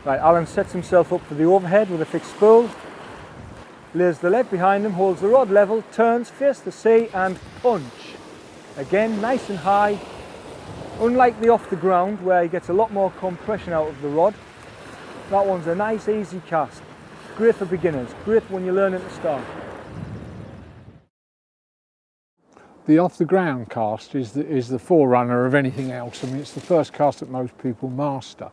Right, Alan sets himself up for the overhead with a fixed spool, lays the lead behind him, holds the rod level, turns, face the sea and punch. Again, nice and high. Unlike the off the ground where he gets a lot more compression out of the rod, that one's a nice easy cast. Great for beginners, great when you're learning to start. The off the ground cast is the forerunner of anything else. I mean, it's the first cast that most people master.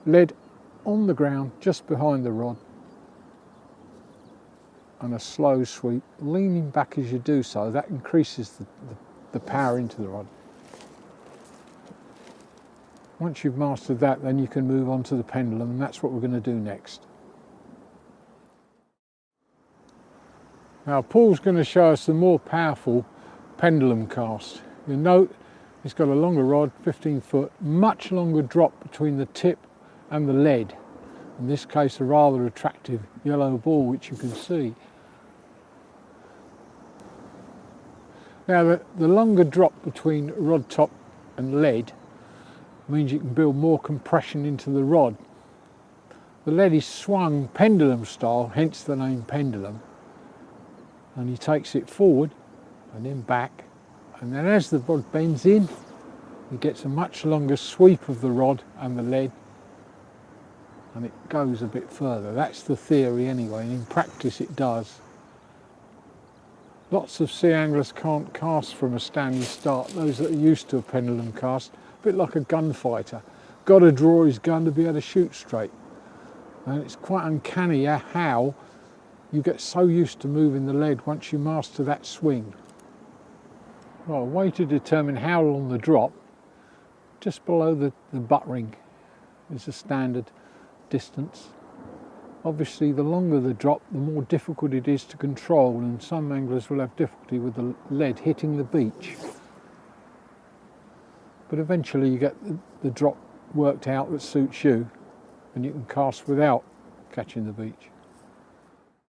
Lead on the ground just behind the rod and a slow sweep, leaning back as you do so. That increases the power into the rod. Once you've mastered that, then you can move on to the pendulum, and that's what we're going to do next. Now Paul's going to show us the more powerful pendulum cast. You'll note it's got a longer rod, 15 foot, much longer drop between the tip and the lead. In this case a rather attractive yellow ball which you can see. Now the longer drop between rod top and lead means you can build more compression into the rod. The lead is swung pendulum style, hence the name pendulum, and he takes it forward and then back, and then as the rod bends in he gets a much longer sweep of the rod and the lead, and it goes a bit further. That's the theory anyway, and in practice it does. Lots of sea anglers can't cast from a standing start, those that are used to a pendulum cast, a bit like a gunfighter. Got to draw his gun to be able to shoot straight. And it's quite uncanny how you get so used to moving the lead once you master that swing. Well, a way to determine how long the drop, just below the butt ring is the standard distance. Obviously the longer the drop, the more difficult it is to control, and some anglers will have difficulty with the lead hitting the beach. But eventually you get the drop worked out that suits you, and you can cast without catching the beach.